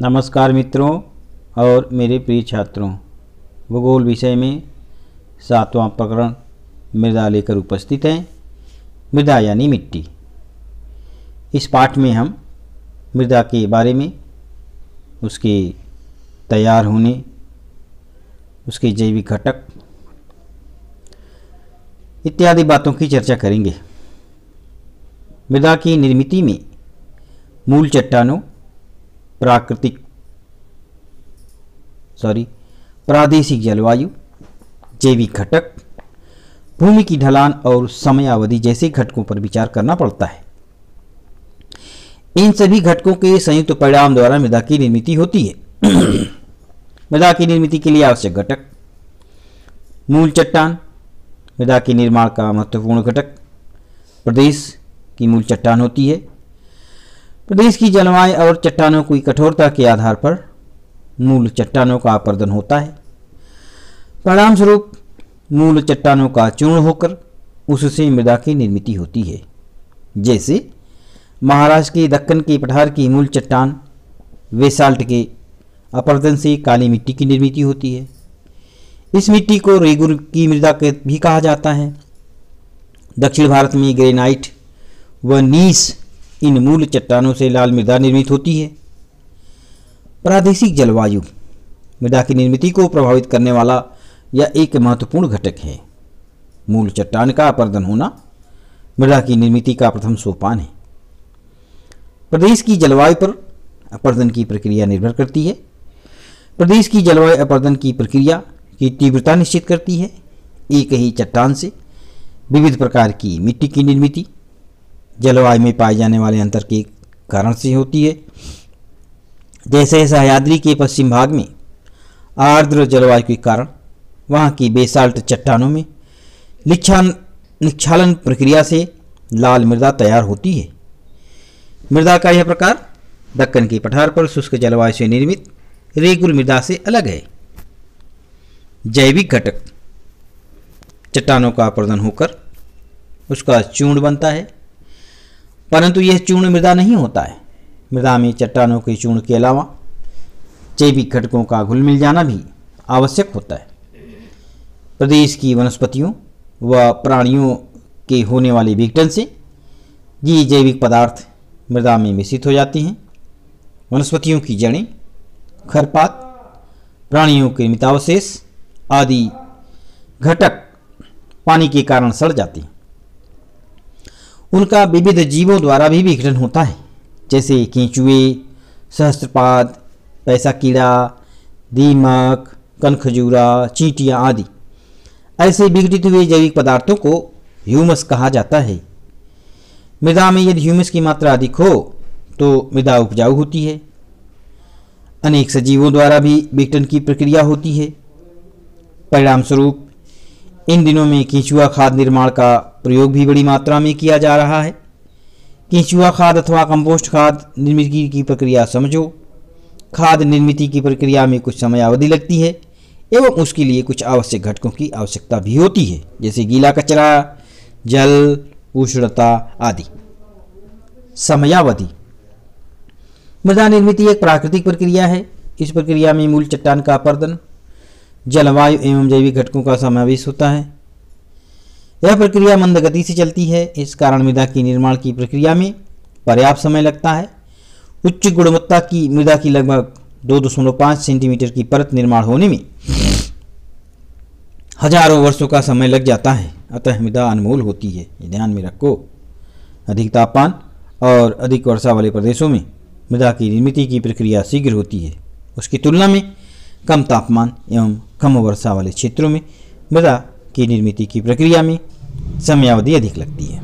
नमस्कार मित्रों और मेरे प्रिय छात्रों, भूगोल विषय में 7वां प्रकरण मृदा लेकर उपस्थित हैं। मृदा यानी मिट्टी। इस पाठ में हम मृदा के बारे में, उसके तैयार होने, उसके जैविक घटक इत्यादि बातों की चर्चा करेंगे। मृदा की निर्मिति में मूल चट्टानों, प्रादेशिक जलवायु, जैविक घटक, भूमि की ढलान और समयावधि जैसे घटकों पर विचार करना पड़ता है। इन सभी घटकों के संयुक्त परिणाम द्वारा मृदा की निर्मिति होती है। मृदा की निर्मिति के लिए आवश्यक घटक: मूल चट्टान, मृदा के निर्माण का महत्वपूर्ण घटक। प्रदेश की मूल चट्टान होती है। प्रदेश की जलवायु और चट्टानों की कठोरता के आधार पर मूल चट्टानों का अपर्दन होता है। परिणाम स्वरूप मूल चट्टानों का चूर्ण होकर उससे मृदा की निर्मिति होती है। जैसे महाराष्ट्र के दक्कन के पठार की मूल चट्टान बेसाल्ट के अपर्दन से काली मिट्टी की निर्मिति होती है। इस मिट्टी को रेगुर की मृदा भी कहा जाता है। दक्षिण भारत में ग्रेनाइट व नीस इन मूल चट्टानों से लाल मृदा निर्मित होती है। प्रादेशिक जलवायु मृदा की निर्मिति को प्रभावित करने वाला यह एक महत्वपूर्ण घटक है। मूल चट्टान का अपर्दन होना मृदा की निर्मिति का प्रथम सोपान है। प्रदेश की जलवायु पर अपर्दन की प्रक्रिया निर्भर करती है। प्रदेश की जलवायु अपर्दन की प्रक्रिया की तीव्रता निश्चित करती है। एक ही चट्टान से विविध प्रकार की मिट्टी की निर्मिति जलवायु में पाए जाने वाले अंतर के कारण से होती है। जैसे सह्याद्री के पश्चिम भाग में आर्द्र जलवायु के कारण वहाँ की बेसाल्ट चट्टानों में निक्षालन प्रक्रिया से लाल मृदा तैयार होती है। मृदा का यह प्रकार दक्कन के पठार पर शुष्क जलवायु से निर्मित रेगुर मृदा से अलग है। जैविक घटक: चट्टानों का अपर्दन होकर उसका चूर्ण बनता है, परंतु यह चूर्ण मृदा नहीं होता है। मृदा में चट्टानों के चूर्ण के अलावा जैविक घटकों का घुल मिल जाना भी आवश्यक होता है। प्रदेश की वनस्पतियों व प्राणियों के होने वाले विघटन से ये जैविक पदार्थ मृदा में मिश्रित हो जाते हैं। वनस्पतियों की जड़ें, खरपात, प्राणियों के मृतावशेष आदि घटक पानी के कारण सड़ जाते हैं। उनका विविध जीवों द्वारा भी विघटन होता है, जैसे केंचुए, सहस्त्रपाद, पैसा कीड़ा, दीमक, कनखजूरा, चींटियाँ आदि। ऐसे विघटित हुए जैविक पदार्थों को ह्यूमस कहा जाता है। मृदा में यदि ह्यूमस की मात्रा अधिक हो तो मृदा उपजाऊ होती है। अनेक सजीवों द्वारा भी विघटन की प्रक्रिया होती है। परिणाम स्वरूप इन दिनों में केंचुआ खाद निर्माण का प्रयोग भी बड़ी मात्रा में किया जा रहा है। केंचुआ खाद अथवा कंपोस्ट खाद निर्मित की प्रक्रिया समझो। खाद निर्मित की प्रक्रिया में कुछ समयावधि लगती है एवं उसके लिए कुछ आवश्यक घटकों की आवश्यकता भी होती है, जैसे गीला कचरा, जल, उष्णता आदि। समयावधि: मृदा निर्मिति एक प्राकृतिक प्रक्रिया है। इस प्रक्रिया में मूल चट्टान का अपर्दन, जलवायु एवं जैविक घटकों का समावेश होता है। यह प्रक्रिया मंद गति से चलती है। इस कारण मृदा की निर्माण की प्रक्रिया में पर्याप्त समय लगता है। उच्च गुणवत्ता की मृदा की लगभग 2.5 सेंटीमीटर की परत निर्माण होने में हजारों वर्षों का समय लग जाता है। अतः मृदा अनमोल होती है, ये ध्यान में रखो। अधिक तापमान और अधिक वर्षा वाले प्रदेशों में मृदा की निर्मिति की प्रक्रिया शीघ्र होती है। उसकी तुलना में कम तापमान एवं कम वर्षा वाले क्षेत्रों में मृदा की निर्मिति की प्रक्रिया में समयावधि अधिक लगती है।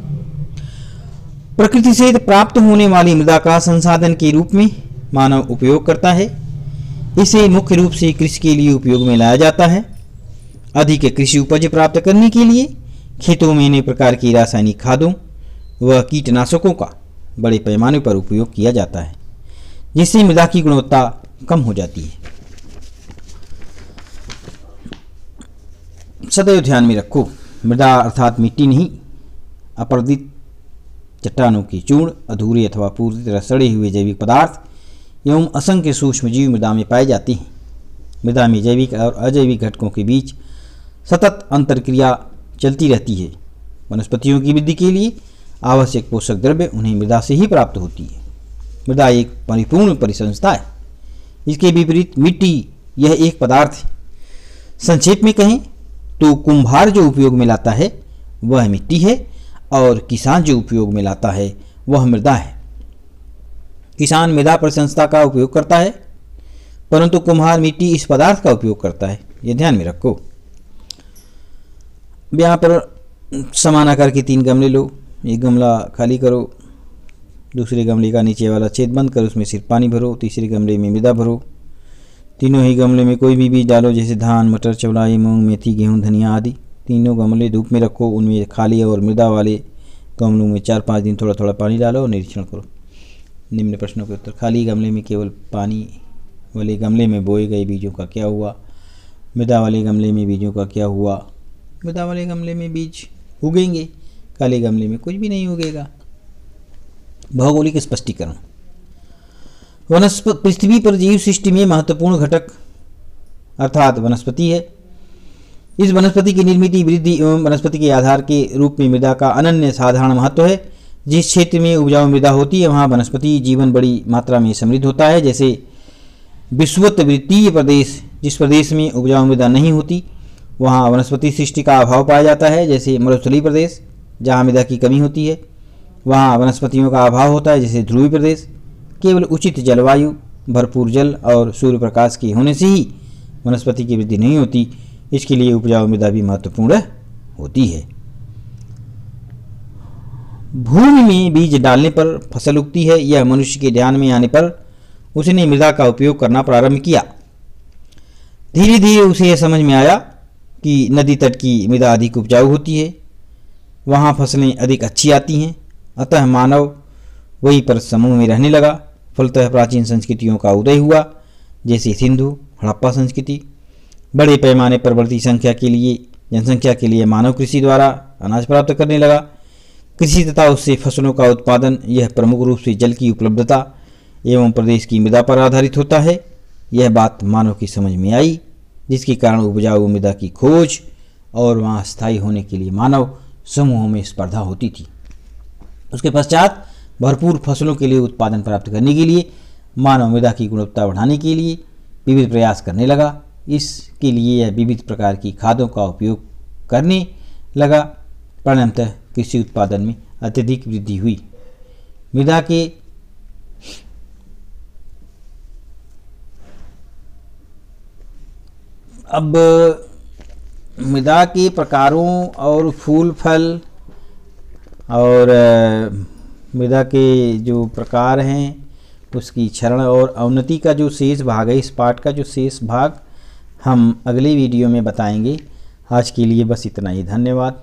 प्रकृति से प्राप्त होने वाली मृदा का संसाधन के रूप में मानव उपयोग करता है। इसे मुख्य रूप से कृषि के लिए उपयोग में लाया जाता है। अधिक कृषि उपज प्राप्त करने के लिए खेतों में अनेक प्रकार की रासायनिक खादों व कीटनाशकों का बड़े पैमाने पर उपयोग किया जाता है, जिससे मृदा की गुणवत्ता कम हो जाती है। सदैव ध्यान में रखो, मृदा अर्थात मिट्टी नहीं, अपर्दित चट्टानों की चूर्ण, अधूरे अथवा पूरी तरह सड़े हुए जैविक पदार्थ एवं असंख्य सूक्ष्म जीव मृदा में पाए जाते हैं। मृदा में जैविक और अजैविक घटकों के बीच सतत अंतरक्रिया चलती रहती है। वनस्पतियों की वृद्धि के लिए आवश्यक पोषक द्रव्य उन्हें मृदा से ही प्राप्त होती है। मृदा एक परिपूर्ण परिसंस्था है। इसके विपरीत मिट्टी यह एक पदार्थ है। संक्षेप में कहें तो कुम्हार जो उपयोग में लाता है वह मिट्टी है और किसान जो उपयोग में लाता है वह मृदा है। किसान मृदा परिसंस्था का उपयोग करता है, परंतु कुम्हार मिट्टी इस पदार्थ का उपयोग करता है। यह ध्यान में रखो। यहाँ पर समान आकार के 3 गमले लो। एक गमला खाली करो, दूसरे गमले का नीचे वाला छेद बंद करो, उसमें सिर्फ पानी भरो, तीसरे गमले में मृदा भरो। तीनों ही गमले में कोई भी बीज डालो, जैसे धान, मटर, चौलाई, मूंग, मेथी, गेहूं, धनिया आदि। तीनों गमले धूप में रखो। उनमें खाली और मृदा वाले गमलों में 4-5 दिन थोड़ा थोड़ा पानी डालो और निरीक्षण करो। निम्न प्रश्नों के उत्तर। खाली गमले में केवल पानी वाले गमले में बोए गए बीजों का क्या हुआ? मृदा वाले गमले में बीजों का क्या हुआ? मृदा वाले गमले में बीज उगेंगे, काले गमले में कुछ भी नहीं उगेगा। भौगोलिक स्पष्टीकरण। वनस्पति पृथ्वी पर जीव सृष्टि में महत्वपूर्ण घटक अर्थात वनस्पति है। इस वनस्पति की निर्मित वृद्धि एवं वनस्पति के आधार के रूप में मृदा का अनन्य साधारण महत्व है। जिस क्षेत्र में उपजाऊ मृदा होती है वहाँ वनस्पति जीवन बड़ी मात्रा में समृद्ध होता है। जैसे विषुववृत्तीय प्रदेश, जिस प्रदेश में उपजाऊ मृदा नहीं होती वहाँ वनस्पति सृष्टि का अभाव पाया जाता है। जैसे मरुस्थलीय प्रदेश, जहाँ मृदा की कमी होती है वहाँ वनस्पतियों का अभाव होता है। जैसे ध्रुवीय प्रदेश, केवल उचित जलवायु, भरपूर जल और सूर्य प्रकाश के होने से ही वनस्पति की वृद्धि नहीं होती। इसके लिए उपजाऊ मृदा भी महत्वपूर्ण होती है। भूमि में बीज डालने पर फसल उगती है। यह मनुष्य के ध्यान में आने पर उसने मृदा का उपयोग करना प्रारंभ किया। धीरे धीरे उसे यह समझ में आया कि नदी तट की मृदा अधिक उपजाऊ होती है, वहाँ फसलें अधिक अच्छी आती हैं। अतः मानव वहीं पर समूह में रहने लगा। फलतः प्राचीन संस्कृतियों का उदय हुआ, जैसे सिंधु, हड़प्पा संस्कृति। बड़े पैमाने पर बढ़ती जनसंख्या के लिए मानव कृषि द्वारा अनाज प्राप्त करने लगा। कृषि तथा उससे फसलों का उत्पादन यह प्रमुख रूप से जल की उपलब्धता एवं प्रदेश की मृदा पर आधारित होता है। यह बात मानव की समझ में आई, जिसके कारण उपजाऊ मृदा की खोज और वहाँ स्थायी होने के लिए मानव समूहों में स्पर्धा होती थी। उसके पश्चात भरपूर फसलों के लिए उत्पादन प्राप्त करने के लिए मानव मृदा की गुणवत्ता बढ़ाने के लिए विविध प्रयास करने लगा। इसके लिए यह विविध प्रकार की खादों का उपयोग करने लगा। परिणामतः कृषि उत्पादन में अत्यधिक वृद्धि हुई। मृदा के अब मृदा के प्रकारों और फूल फल और मृदा के जो प्रकार हैं उसकी क्षरण और अवनति का जो शेष भाग है, इस पाठ का जो शेष भाग हम अगले वीडियो में बताएंगे। आज के लिए बस इतना ही। धन्यवाद।